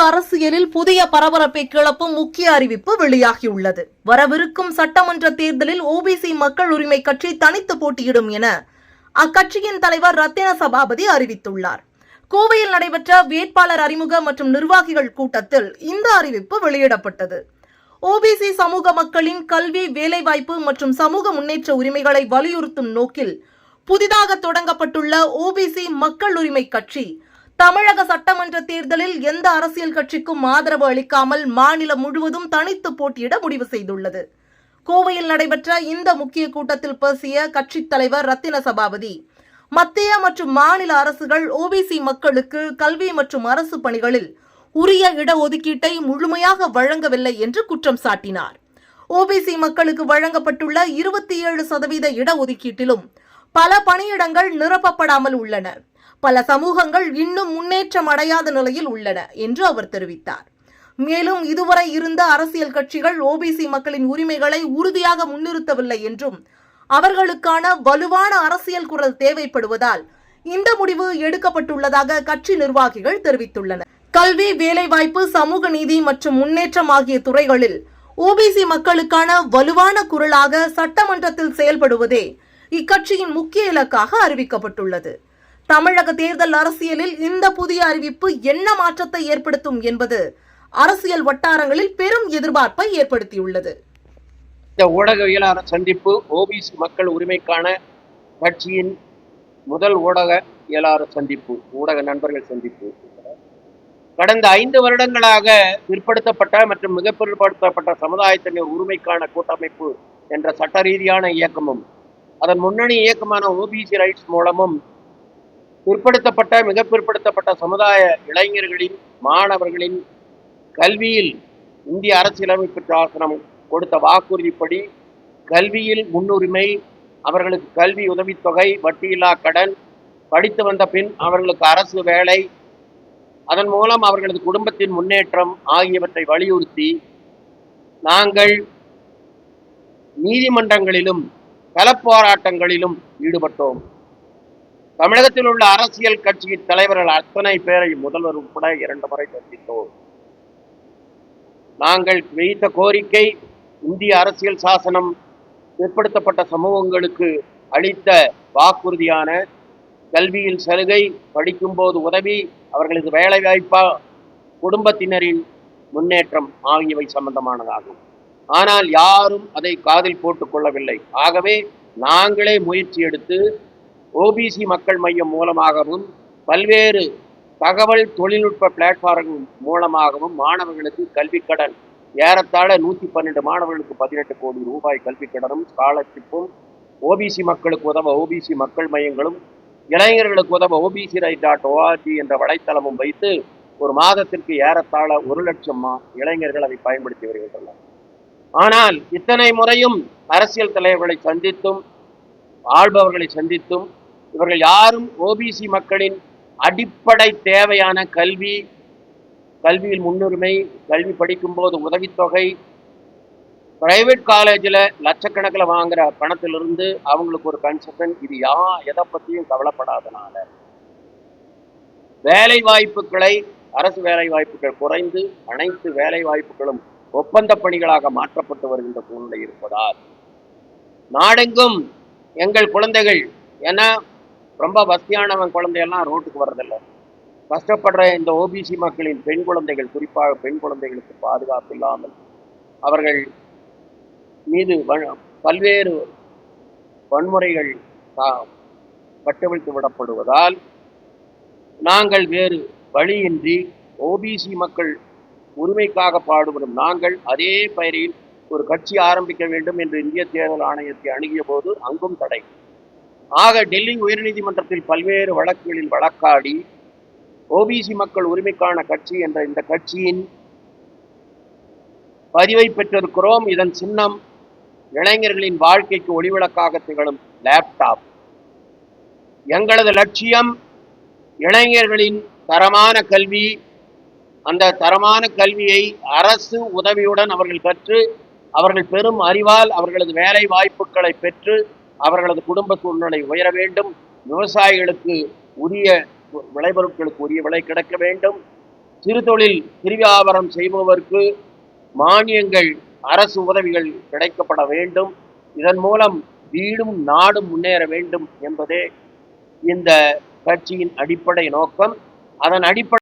அரசியலில் புதிய பரபரப்பை கிளப்பும் முக்கிய அறிவிப்பு வெளியாகியுள்ளது. வரவிருக்கும் சட்டமன்ற தேர்தலில் ஓபிசி மக்கள் உரிமை கட்சி தனித்து போட்டியிடும் என அக்கட்சியின் தலைவர் ரத்தின சபாபதி அறிவித்துள்ளார். கோவையில் நடைபெற்ற வேட்பாளர் அறிமுக மற்றும் நிர்வாகிகள் கூட்டத்தில் இந்த அறிவிப்பு வெளியிடப்பட்டது. ஓபிசி சமூக மக்களின் கல்வி, வேலைவாய்ப்பு மற்றும் சமூக முன்னேற்ற உரிமைகளை வலியுறுத்தும் நோக்கில் புதிதாக தொடங்கப்பட்டுள்ள ஓபிசி மக்கள் உரிமை கட்சி தமிழக சட்டமன்ற தேர்தலில் எந்த அரசியல் கட்சிக்கும் ஆதரவு அளிக்காமல் மாநிலம் முழுவதும் தனித்து போட்டியிட முடிவு செய்துள்ளது. கோவையில் நடைபெற்ற இந்த முக்கிய கூட்டத்தில் பேசிய கட்சித் தலைவர் ரத்தின சபாபதி, மத்திய மற்றும் மாநில அரசுகள் ஓபிசி மக்களுக்கு கல்வி மற்றும் அரசு பணிகளில் உரிய இடஒதுக்கீட்டை முழுமையாக வழங்கவில்லை என்று குற்றம் சாட்டினார். ஓபிசி மக்களுக்கு வழங்கப்பட்டுள்ள 27% இடஒதுக்கீட்டிலும் பல பணியிடங்கள் நிரப்பப்படாமல் உள்ளன. பல சமூகங்கள் இன்னும் முன்னேற்றம் அடையாத நிலையில் உள்ளன என்று அவர் தெரிவித்தார். மேலும் இதுவரை இருந்த அரசியல் கட்சிகள் ஓபிசி மக்களின் உரிமைகளை உறுதியாக முன்னிறுத்தவில்லை என்றும் அவர்களுக்கான வலுவான அரசியல் குரல் தேவைப்படுவதால் இந்த முடிவு எடுக்கப்பட்டுள்ளதாக கட்சி நிர்வாகிகள் தெரிவித்துள்ளனர். கல்வி, வேலைவாய்ப்பு, சமூக நீதி மற்றும் முன்னேற்றம் ஆகிய துறைகளில் ஓபிசி மக்களுக்கான வலுவான குரலாக சட்டமன்றத்தில் செயல்படுவதே இக்கட்சியின் முக்கிய இலக்காக அறிவிக்கப்பட்டுள்ளது. தமிழக தேர்தல் அரசியலில் இந்த புதிய அறிவிப்பு என்ன மாற்றத்தை ஏற்படுத்தும் என்பது அரசியல் வட்டாரங்களில் பெரும் எதிர்பார்ப்பை ஏற்படுத்தியுள்ளது. இந்த ஊடகவியலாளர் சந்திப்பு ஓபிசி மக்கள் உரிமைக்கான கட்சியின் முதல் ஊடகவியலாளர் சந்திப்பு, ஊடக நண்பர்கள் சந்திப்பு. கடந்த 5 வருடங்களாக பிற்படுத்தப்பட்ட மற்றும் மிக பிற்படுத்தப்பட்ட சமுதாயத்தினர் உரிமைக்கான கூட்டமைப்பு என்ற சட்ட ரீதியான இயக்கமும் அதன் முன்னணி இயக்கமான ஓபிசி ரைட்ஸ் மூலமும் பிற்படுத்தப்பட்ட மிக பிற்படுத்தப்பட்ட சமுதாய இளைஞர்களின், மாணவர்களின் கல்வியில் இந்திய அரசியலமைப்பு சாசனம் கொடுத்த வாக்குறுதிப்படி கல்வியில் முன்னுரிமை, அவர்களுக்கு கல்வி உதவித்தொகை, வட்டியில்லா கடன், படித்து வந்த பின் அவர்களுக்கு அரசு வேலை, அதன் மூலம் அவர்களது குடும்பத்தின் முன்னேற்றம் ஆகியவற்றை வலியுறுத்தி நாங்கள் நீதிமன்றங்களிலும் களப்போராட்டங்களிலும் ஈடுபட்டோம். தமிழகத்தில் உள்ள அரசியல் கட்சியின் தலைவர்கள் அத்தனை பேரை முதல்வர் உட்பட 2 முறை சந்தித்தோம். நாங்கள் வைத்த கோரிக்கை, இந்திய அரசியல் சாசனம் பிற்படுத்தப்பட்ட சமூகங்களுக்கு அளித்த வாக்குறுதியான கல்வியில் சலுகை, படிக்கும்போது உதவி, அவர்களது வேலைவாய்ப்பா, குடும்பத்தினரின் முன்னேற்றம் ஆகியவை சம்பந்தமானதாகும். ஆனால் யாரும் அதை காதில் போட்டுக் கொள்ளவில்லை. ஆகவே நாங்களே முயற்சி எடுத்து ஓபிசி மக்கள் மையம் மூலமாகவும் பல்வேறு தகவல் தொழில்நுட்ப பிளாட்ஃபார்ம் மூலமாகவும் மாணவர்களுக்கு கல்விக்கடன், ஏறத்தாழ 112 மாணவர்களுக்கு 18 கோடி ரூபாய் கல்விக்கடனும் ஸ்காலர்ஷிப்பும், ஓபிசி மக்களுக்கு உதவ ஓபிசி மக்கள் மையங்களும், இளைஞர்களுக்கு உதவ OBCRight.org என்ற வலைத்தளமும் வைத்து ஒரு மாதத்திற்கு ஏறத்தாழ 1 லட்சம் இளைஞர்கள் அதை பயன்படுத்தி வருகின்றனர். ஆனால் இத்தனை முறையும் அரசியல் தலைவர்களை சந்தித்தும் ஆள்பவர்களை சந்தித்தும் இவர்கள் யாரும் ஓபிசி மக்களின் அடிப்படை தேவையான கல்வி, கல்வியில் முன்னுரிமை, கல்வி படிக்கும்போது உதவித்தொகை, பிரைவேட் காலேஜில் லட்சக்கணக்கில் வாங்குற பணத்திலிருந்து அவங்களுக்கு ஒரு கன்செஷன், இது எதை பற்றியும் கவலைப்படாதனால வேலை வாய்ப்புகளை, அரசு வேலை வாய்ப்புகள் குறைந்து அனைத்து வேலை வாய்ப்புகளும் ஒப்பந்த பணிகளாக மாற்றப்பட்டு வருகின்ற சூழ்நிலை இருப்பதால் நாடெங்கும் எங்கள் குழந்தைகள், ஏன்னா ரொம்ப வசதியானவன் குழந்தையெல்லாம் ரோட்டுக்கு வர்றதில்லை, கஷ்டப்படுற இந்த ஓபிசி மக்களின் பெண் குழந்தைகள், குறிப்பாக பெண் குழந்தைகளுக்கு பாதுகாப்பு இல்லாமல் அவர்கள் மீது பல்வேறு வன்முறைகள் கட்டவிழ்த்து விடப்படுவதால் நாங்கள் வேறு வழியின்றி ஓபிசி மக்கள் உரிமைக்காக பாடுபடும் நாங்கள் அதே பெயரில் ஒரு கட்சி ஆரம்பிக்க வேண்டும் என்று இந்திய தேர்தல் ஆணையத்தை அணுகிய போது அங்கும் தடை. ஆக டெல்லி உயர்நீதிமன்றத்தில் பல்வேறு வழக்குகளில் வழக்காடி ஓபிசி மக்கள் உரிமைக்கான கட்சி என்ற இந்த கட்சியின் பதிவை பெற்றிருக்கிறோம். இதன் சின்னம் இளைஞர்களின் வாழ்க்கைக்கு ஒளிவிளக்காக திகழும் லேப்டாப். எங்களது லட்சியம் இளைஞர்களின் தரமான கல்வி, அந்த தரமான கல்வியை அரசு உதவியுடன் அவர்கள் கற்று அவர்கள் பெரும் அறிவால் அவர்களது வேலை வாய்ப்புகளை பெற்று அவர்களது குடும்ப சூழ்நிலை உயர வேண்டும், விவசாயிகளுக்கு உரிய விளைபொருட்களுக்கு உரிய விலை கிடைக்க வேண்டும், சிறுதொழில் சிறுவியாபாரம் செய்பவருக்கு மானியங்கள், அரசு உதவிகள் கிடைக்கப்பட வேண்டும். இதன் மூலம் வீடும் நாடும் முன்னேற வேண்டும் என்பதே இந்த கட்சியின் அடிப்படை நோக்கம். அதன் அடிப்படை